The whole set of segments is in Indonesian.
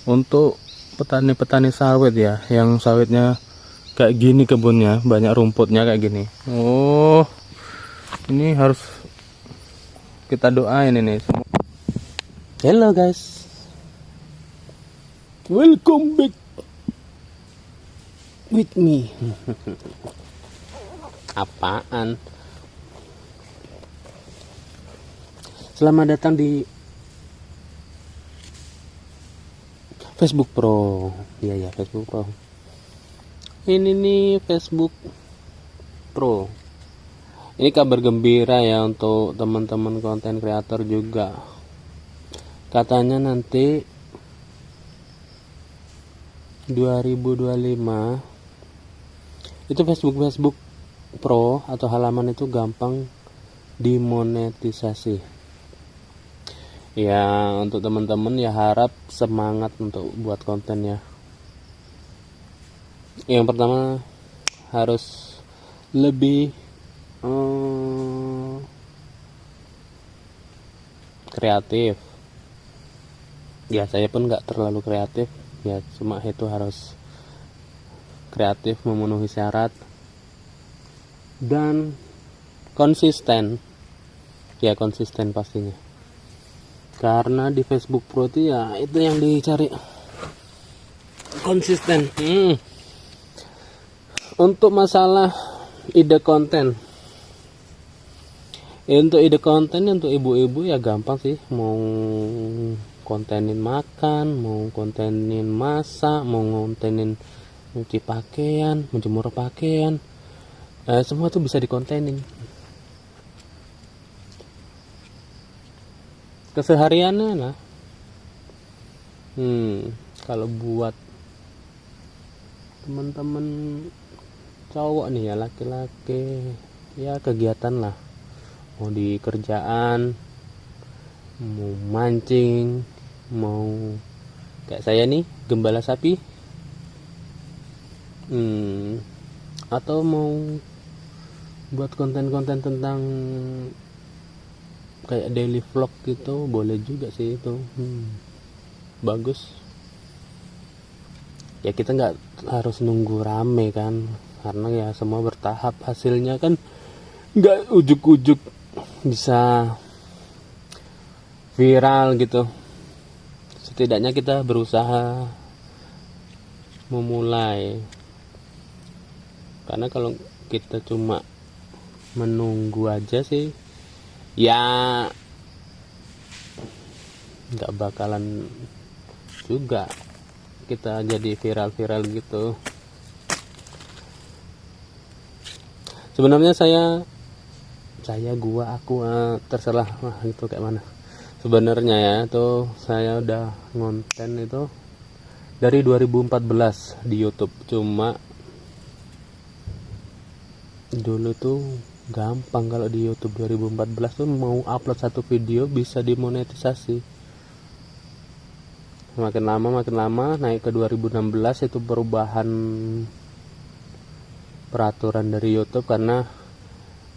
Untuk petani-petani sawit ya, yang sawitnya kayak gini kebunnya, banyak rumputnya kayak gini. Oh, ini harus kita doain ini semua. Hello guys, welcome back with me. Apaan? Selamat datang di Facebook Pro. Iya ya, Facebook Pro. Ini nih Facebook Pro. Ini kabar gembira ya untuk teman-teman konten kreator juga. Katanya nanti 2025 itu Facebook Pro atau halaman itu gampang dimonetisasi. Ya, untuk teman-teman ya harap semangat untuk buat kontennya. Yang pertama harus lebih kreatif. Ya, saya pun nggak terlalu kreatif. Ya, cuma itu harus kreatif, memenuhi syarat dan konsisten. Ya, konsisten pastinya. Karena di Facebook Pro itu ya itu yang dicari, konsisten. Untuk masalah ide konten, untuk ibu-ibu ya gampang sih, mau kontenin makan, mau kontenin masak, mau kontenin nyuci pakaian, menjemur pakaian, semua tuh bisa dikontenin. Kesehariannya lah. Kalau buat teman-teman cowok nih ya, laki-laki ya kegiatan lah, mau di kerjaan, mau mancing, mau kayak saya nih gembala sapi, atau mau buat konten-konten tentang kayak daily vlog gitu, boleh juga sih itu. Bagus ya, kita nggak harus nunggu rame kan, karena ya semua bertahap, hasilnya kan nggak ujuk-ujuk bisa viral gitu. Setidaknya kita berusaha memulai, karena kalau kita cuma menunggu aja sih ya nggak bakalan juga kita jadi viral-viral gitu. Sebenarnya aku terserah itu kayak mana. Sebenarnya ya itu saya udah ngonten itu dari 2014 di YouTube, cuma dulu tuh gampang kalau di YouTube 2014 tuh mau upload satu video bisa dimonetisasi. Makin lama naik ke 2016 itu perubahan peraturan dari YouTube, karena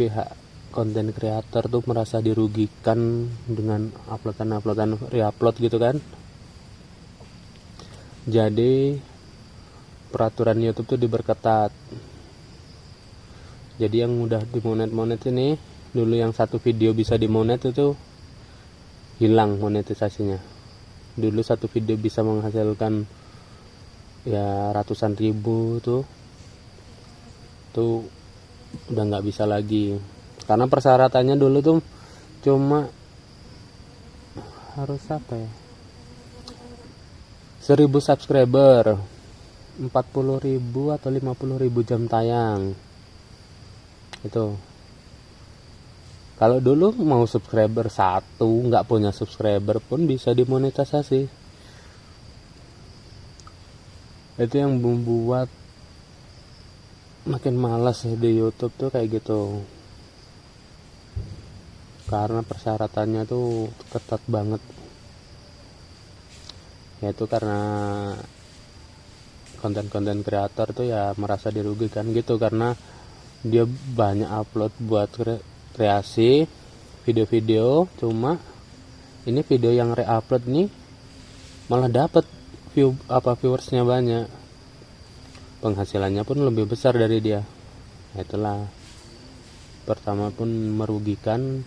pihak konten kreator tuh merasa dirugikan dengan uploadan reupload gitu kan. Jadi peraturan YouTube tuh diperketat. Jadi yang udah dimonet ini, dulu yang satu video bisa dimonet itu hilang monetisasinya. Dulu satu video bisa menghasilkan ya ratusan ribu tuh udah nggak bisa lagi, karena persyaratannya dulu tuh cuma harus 1000 subscriber, 40.000 atau 50.000 jam tayang. Itu kalau dulu mau subscriber satu, nggak punya subscriber pun bisa dimonetisasi. Itu yang membuat makin malas ya di YouTube tuh kayak gitu, karena persyaratannya tuh ketat banget. Yaitu karena konten-konten kreator tuh ya merasa dirugikan gitu, karena dia banyak upload buat kreasi video-video, cuma ini video yang re-upload nih malah dapat viewersnya banyak, penghasilannya pun lebih besar dari dia. Nah, itulah pertama pun merugikan.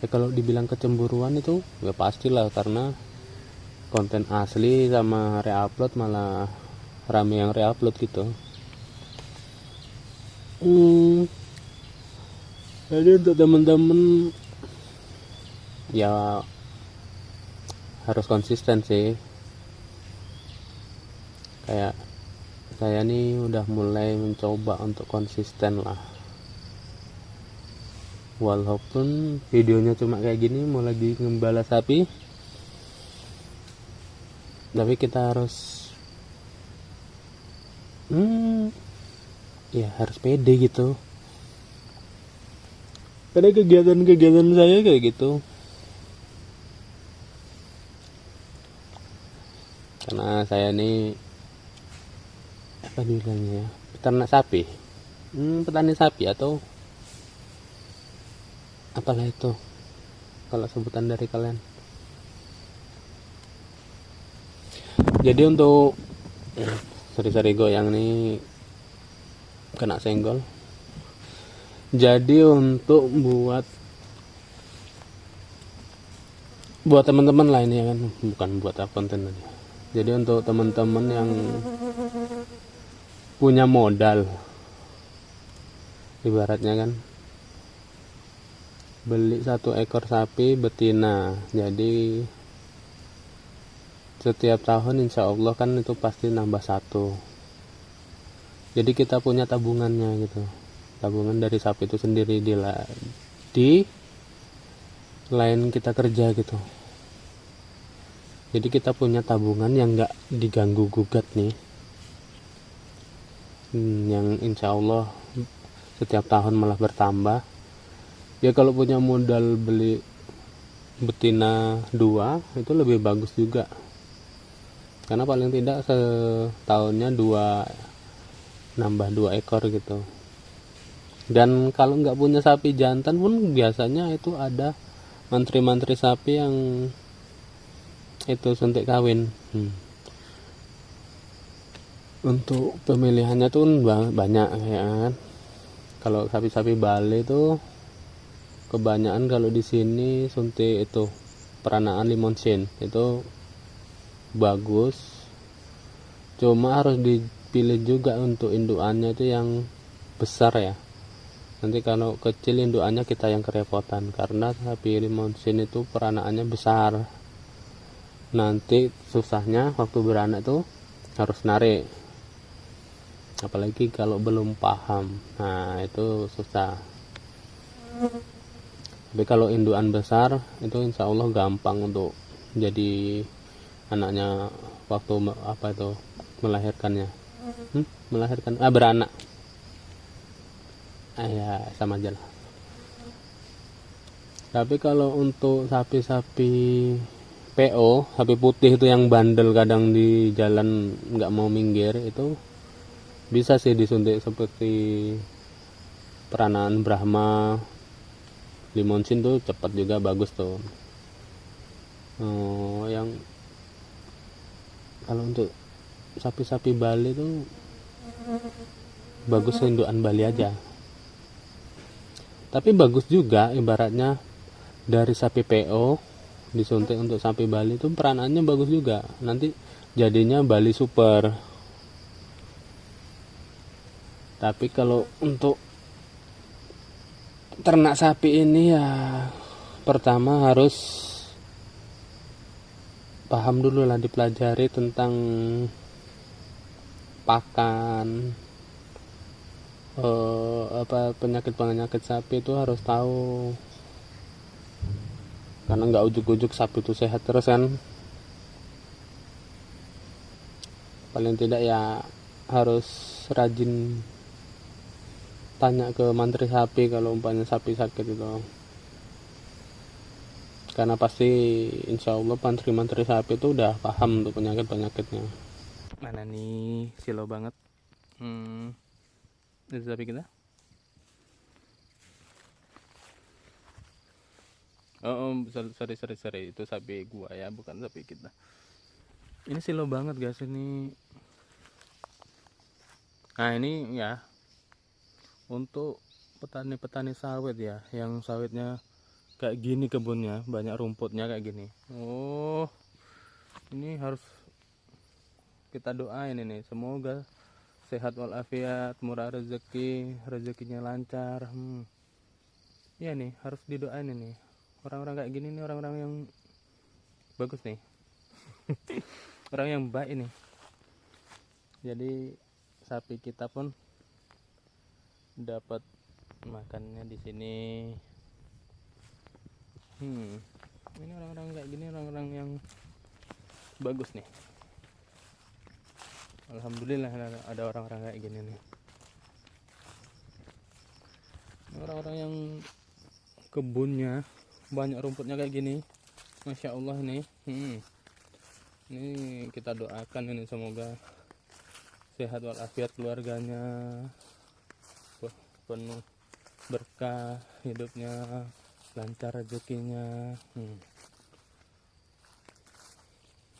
Kalau dibilang kecemburuan itu ya pastilah, karena konten asli sama reupload malah rame yang reupload gitu. Jadi untuk temen-temen ya harus konsisten sih. Kayak saya nih udah mulai mencoba untuk konsisten lah, walaupun videonya cuma kayak gini, mau lagi ngembala sapi, tapi kita harus ya harus pede gitu. Karena kegiatan saya kayak gitu. Karena saya ini apa bilangnya ya, peternak sapi, petani sapi atau apalah itu kalau sebutan dari kalian. Jadi untuk seri-seri goyang nih kena senggol. Jadi untuk buat teman-teman lah ini ya kan, bukan buat konten aja. Jadi untuk teman-teman yang punya modal, ibaratnya kan beli 1 ekor sapi betina, jadi setiap tahun insya Allah kan itu pasti nambah 1. Jadi kita punya tabungannya gitu, tabungan dari sapi itu sendiri di lain kita kerja gitu. Jadi kita punya tabungan yang nggak diganggu gugat nih, yang insya Allah setiap tahun malah bertambah. Ya kalau punya modal beli betina 2 itu lebih bagus juga, karena paling tidak setahunnya nambah 2 ekor gitu. Dan kalau nggak punya sapi jantan pun biasanya itu ada mantri-mantri sapi yang itu suntik kawin. Untuk pemilihannya tuh banyak ya kan. Kalau sapi-sapi Bali itu kebanyakan kalau di sini suntik itu peranaan limonsin itu bagus, cuma harus dipilih juga untuk indukannya itu yang besar ya. Nanti kalau kecil indukannya kita yang kerepotan, karena sapi limonsin itu peranaannya besar. Nanti susahnya waktu beranak tuh harus narik, apalagi kalau belum paham. Nah itu susah. Tapi kalau indukan besar itu insya Allah gampang untuk jadi anaknya waktu melahirkannya. Beranak. Ya sama aja lah. Tapi kalau untuk sapi-sapi PO, sapi putih itu yang bandel kadang di jalan nggak mau minggir, itu bisa sih disuntik seperti peranaan Brahma, limonsin tuh cepat juga, bagus tuh. Yang kalau untuk sapi-sapi Bali tuh bagus indukan Bali aja. Tapi bagus juga ibaratnya dari sapi PO disuntik untuk sapi Bali itu peranaannya bagus juga. Nanti jadinya Bali Super. Tapi kalau untuk ternak sapi ini ya pertama harus paham dulu lah, dipelajari tentang pakan, penyakit sapi itu harus tahu, karena nggak ujuk-ujuk sapi itu sehat terus kan. Paling tidak ya harus rajin tanya ke mantri sapi kalau umpamanya sapi sakit itu, karena pasti insya Allah mantri sapi itu udah paham untuk penyakitnya. Mana nih silo banget. Itu sapi kita. Sorry, itu sapi gua ya, bukan sapi kita. Ini silo banget guys ini. Nah ini ya untuk petani-petani sawit ya, yang sawitnya kayak gini kebunnya, banyak rumputnya kayak gini. Oh, ini harus kita doain ini, semoga sehat walafiat, murah rezeki, rezekinya lancar. Ya nih harus didoain ini. Orang-orang kayak gini nih orang-orang yang bagus nih. Orang yang baik ini. Jadi sapi kita pun dapat makannya di sini. Ini orang-orang kayak gini orang-orang yang bagus nih. Alhamdulillah ada orang-orang kayak gini nih. Orang-orang yang kebunnya banyak rumputnya kayak gini, masya Allah nih. Ini kita doakan ini semoga sehat walafiat keluarganya, penuh berkah hidupnya, lancar rezekinya.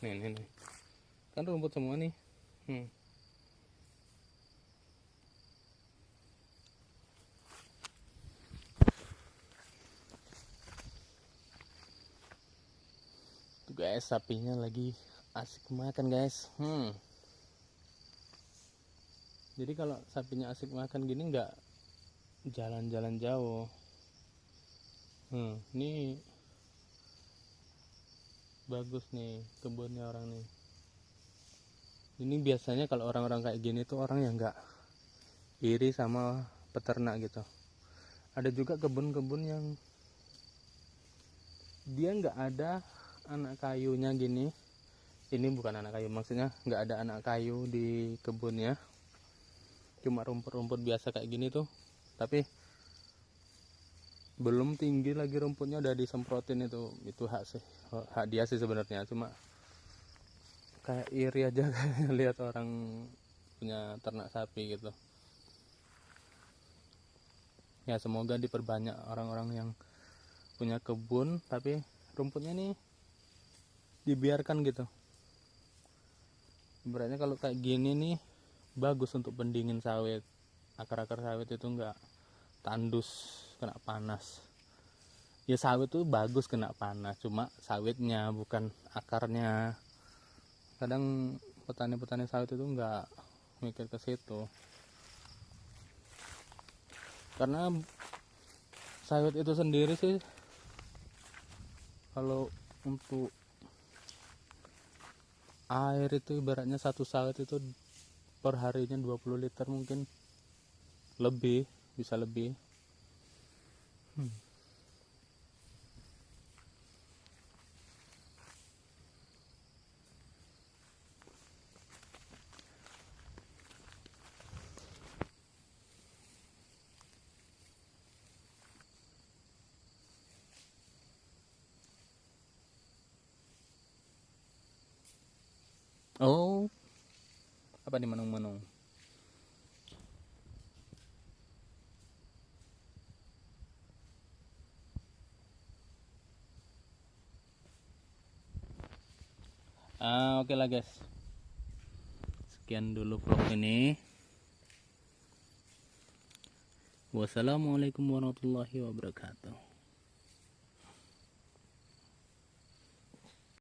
Nih kan rumput semua nih. Tuh guys, sapinya lagi asik makan guys. Jadi kalau sapinya asik makan gini nggak jalan-jalan jauh. Ini bagus nih kebunnya orang nih. Ini biasanya kalau orang-orang kayak gini tuh orang yang nggak iri sama peternak gitu. Ada juga kebun-kebun yang dia nggak ada anak kayunya gini. Ini bukan anak kayu, maksudnya nggak ada anak kayu di kebunnya, cuma rumput-rumput biasa kayak gini tuh, tapi belum tinggi lagi rumputnya udah disemprotin. Itu hak dia sih sebenarnya, cuma kayak iri aja lihat orang punya ternak sapi gitu ya. Semoga diperbanyak orang-orang yang punya kebun tapi rumputnya nih dibiarkan gitu. Ibaratnya kalau kayak gini nih bagus untuk pendingin sawit, akar-akar sawit itu enggak tandus kena panas. Ya sawit tuh bagus kena panas, cuma sawitnya bukan akarnya. Kadang petani-petani sawit itu enggak mikir ke situ, karena sawit itu sendiri sih kalau untuk air itu ibaratnya satu sawit itu per harinya 20 liter mungkin lebih, bisa lebih. Oh, apa di manung-manung? Oke lah guys, sekian dulu vlog ini. Wassalamualaikum warahmatullahi wabarakatuh.